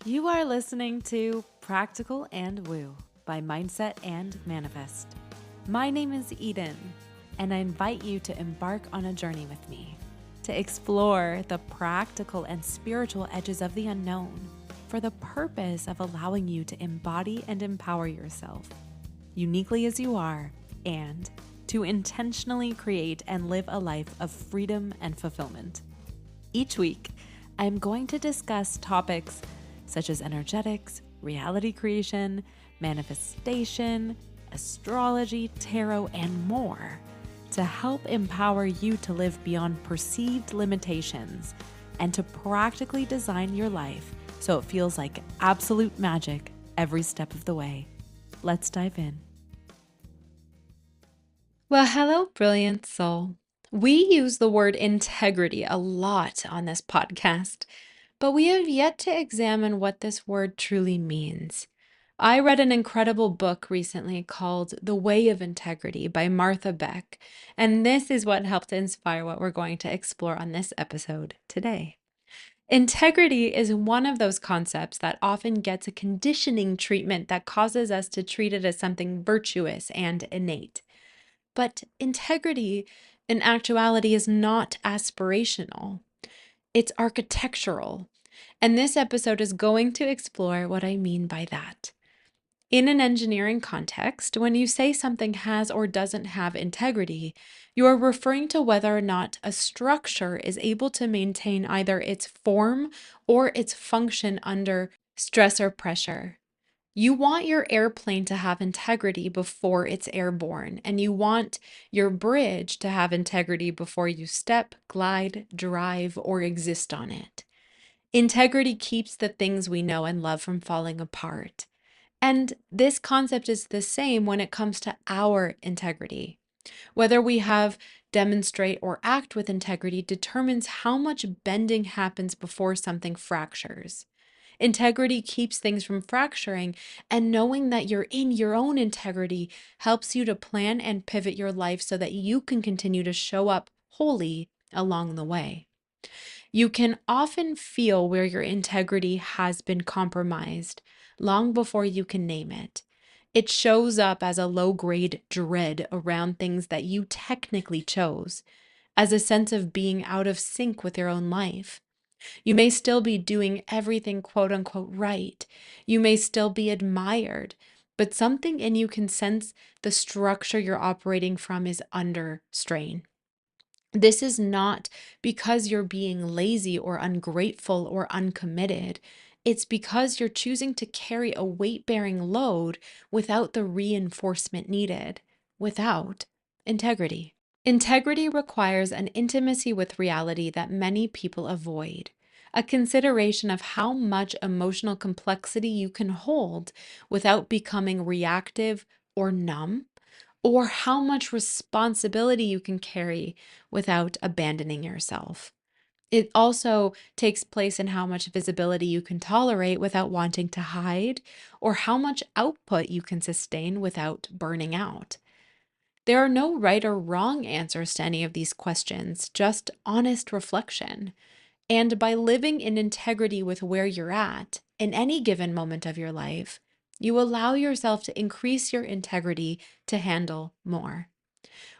You are listening to Practical and Woo by Mindset and Manifest. My name is Eden, and I invite you to embark on a journey with me to explore the practical and spiritual edges of the unknown for the purpose of allowing you to embody and empower yourself uniquely as you are and to intentionally create and live a life of freedom and fulfillment. Each week, I am going to discuss topics such as energetics, reality creation, manifestation, astrology, tarot, and more to help empower you to live beyond perceived limitations and to practically design your life so it feels like absolute magic every step of the way. Let's dive in. Well, hello, brilliant soul. We use the word integrity a lot on this podcast, but we have yet to examine what this word truly means. I read an incredible book recently called The Way of Integrity by Martha Beck, and this is what helped inspire what we're going to explore on this episode today. Integrity is one of those concepts that often gets a conditioning treatment that causes us to treat it as something virtuous and innate. But integrity, in actuality, is not aspirational. It's architectural. And this episode is going to explore what I mean by that. In an engineering context, when you say something has or doesn't have integrity, you are referring to whether or not a structure is able to maintain either its form or its function under stress or pressure. You want your airplane to have integrity before it's airborne, and you want your bridge to have integrity before you step, glide, drive, or exist on it. Integrity keeps the things we know and love from falling apart. And this concept is the same when it comes to our integrity. Whether we have, demonstrate, or act with integrity determines how much bending happens before something fractures. Integrity keeps things from fracturing, and knowing that you're in your own integrity helps you to plan and pivot your life so that you can continue to show up wholly along the way. You can often feel where your integrity has been compromised long before you can name it. It shows up as a low-grade dread around things that you technically chose, as a sense of being out of sync with your own life. You may still be doing everything quote unquote right. You may still be admired, but something in you can sense the structure you're operating from is under strain. This is not because you're being lazy or ungrateful or uncommitted. It's because you're choosing to carry a weight-bearing load without the reinforcement needed, without integrity. Integrity requires an intimacy with reality that many people avoid, a consideration of how much emotional complexity you can hold without becoming reactive or numb, or how much responsibility you can carry without abandoning yourself. It also takes place in how much visibility you can tolerate without wanting to hide, or how much output you can sustain without burning out. There are no right or wrong answers to any of these questions, just honest reflection. And by living in integrity with where you're at in any given moment of your life, you allow yourself to increase your integrity to handle more.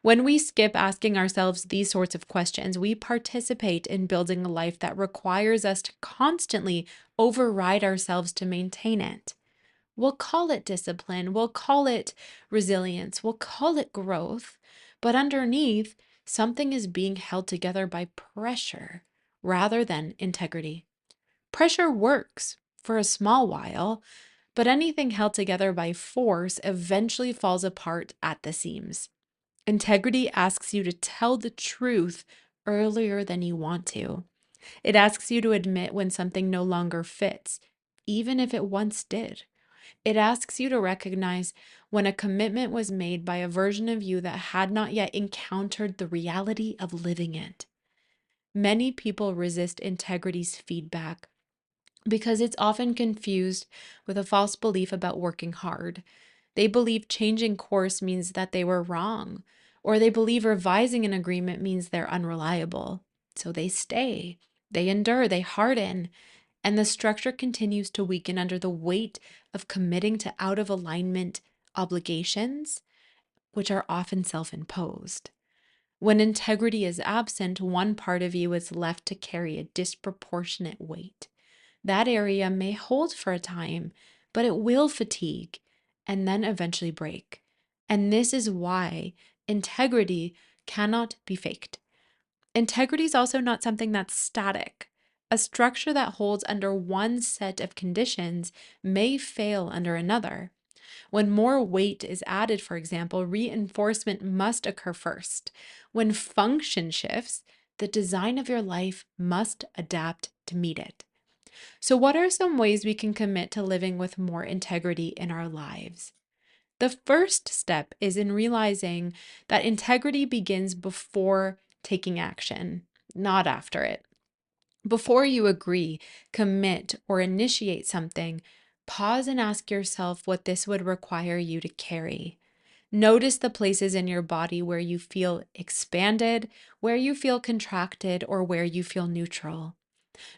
When we skip asking ourselves these sorts of questions, we participate in building a life that requires us to constantly override ourselves to maintain it. We'll call it discipline, we'll call it resilience, we'll call it growth, but underneath, something is being held together by pressure rather than integrity. Pressure works for a small while, but anything held together by force eventually falls apart at the seams. Integrity asks you to tell the truth earlier than you want to. It asks you to admit when something no longer fits, even if it once did. It asks you to recognize when a commitment was made by a version of you that had not yet encountered the reality of living it. Many people resist integrity's feedback because it's often confused with a false belief about working hard. They believe changing course means that they were wrong, or they believe revising an agreement means they're unreliable. So they stay, they endure, they harden. and the structure continues to weaken under the weight of committing to out of alignment obligations, which are often self imposed. When integrity is absent, one part of you is left to carry a disproportionate weight. That area may hold for a time, but it will fatigue and then eventually break. And this is why integrity cannot be faked. Integrity is also not something that's static. A structure that holds under one set of conditions may fail under another. When more weight is added, for example, reinforcement must occur first. When function shifts, the design of your life must adapt to meet it. So, what are some ways we can commit to living with more integrity in our lives? The first step is in realizing that integrity begins before taking action, not after it. Before you agree, commit, or initiate something, pause and ask yourself what this would require you to carry. Notice the places in your body where you feel expanded, where you feel contracted, or where you feel neutral.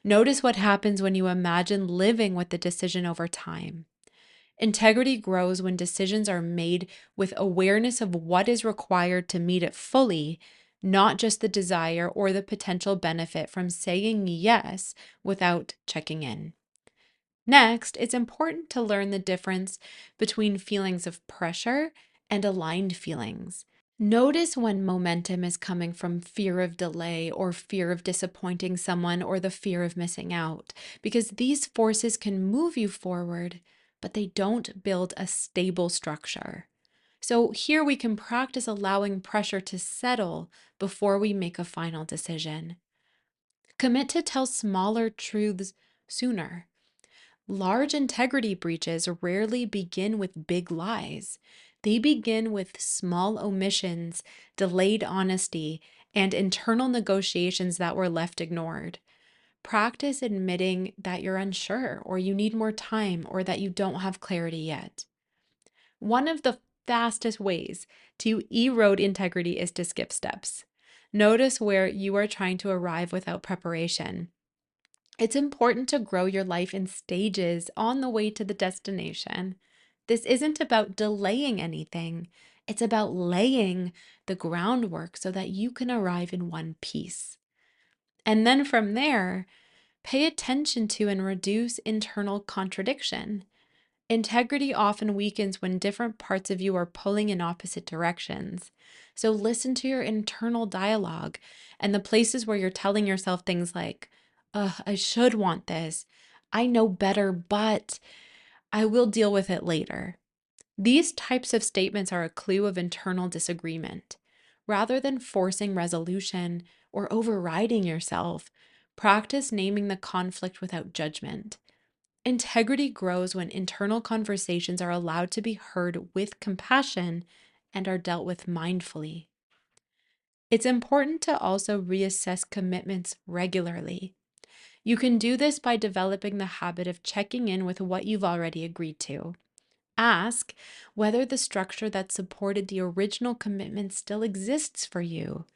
Notice what happens when you imagine living with the decision over time. Integrity grows when decisions are made with awareness of what is required to meet it fully, not just the desire or the potential benefit from saying yes without checking in. Next, it's important to learn the difference between feelings of pressure and aligned feelings. Notice when momentum is coming from fear of delay or fear of disappointing someone or the fear of missing out, because these forces can move you forward, but they don't build a stable structure. So here we can practice allowing pressure to settle before we make a final decision. Commit to tell smaller truths sooner. Large integrity breaches rarely begin with big lies. They begin with small omissions, delayed honesty, and internal negotiations that were left ignored. Practice admitting that you're unsure, or you need more time, or that you don't have clarity yet. One of the fastest ways to erode integrity is to skip steps. Notice where you are trying to arrive without preparation. It's important to grow your life in stages on the way to the destination. This isn't about delaying anything. It's about laying the groundwork so that you can arrive in one piece. And then from there, pay attention to and reduce internal contradiction. Integrity often weakens when different parts of you are pulling in opposite directions. So listen to your internal dialogue and the places where you're telling yourself things like, I should want this. I know better, but I will deal with it later. These types of statements are a clue of internal disagreement. Rather than forcing resolution or overriding yourself, practice naming the conflict without judgment. Integrity grows when internal conversations are allowed to be heard with compassion and are dealt with mindfully. It's important to also reassess commitments regularly. You can do this by developing the habit of checking in with what you've already agreed to. Ask whether the structure that supported the original commitment still exists for you.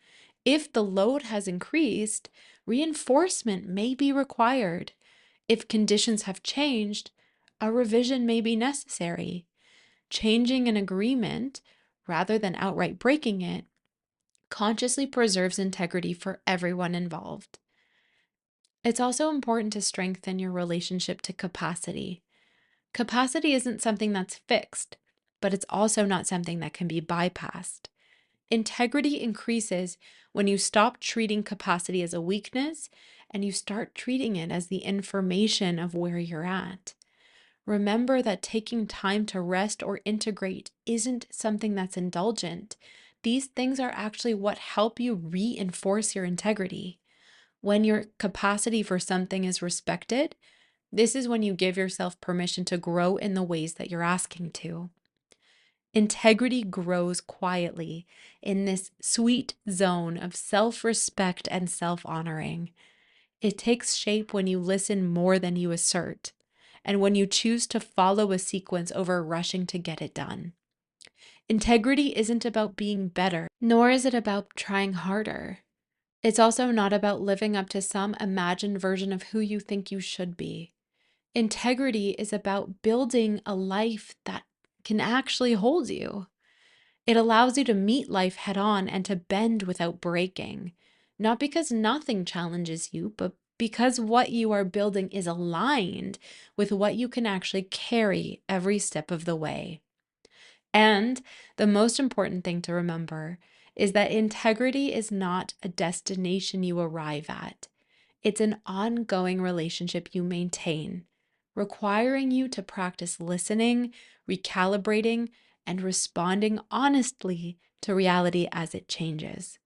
If the load has increased, reinforcement may be required. If conditions have changed, a revision may be necessary. Changing an agreement, rather than outright breaking it, consciously preserves integrity for everyone involved. It's also important to strengthen your relationship to capacity. Capacity isn't something that's fixed, but it's also not something that can be bypassed. Integrity increases when you stop treating capacity as a weakness and you start treating it as the information of where you're at. Remember that taking time to rest or integrate isn't something that's indulgent. These things are actually what help you reinforce your integrity. When your capacity for something is respected, this is when you give yourself permission to grow in the ways that you're asking to. Integrity grows quietly in this sweet zone of self-respect and self-honoring. It takes shape when you listen more than you assert, and when you choose to follow a sequence over rushing to get it done. Integrity isn't about being better, nor is it about trying harder. It's also not about living up to some imagined version of who you think you should be. Integrity is about building a life that can actually hold you. It allows you to meet life head on and to bend without breaking, not because nothing challenges you, but because what you are building is aligned with what you can actually carry every step of the way. And the most important thing to remember is that integrity is not a destination you arrive at. It's an ongoing relationship you maintain, requiring you to practice listening, recalibrating, and responding honestly to reality as it changes.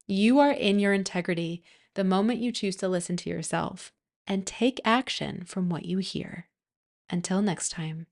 You are in your integrity the moment you choose to listen to yourself and take action from what you hear. Until next time.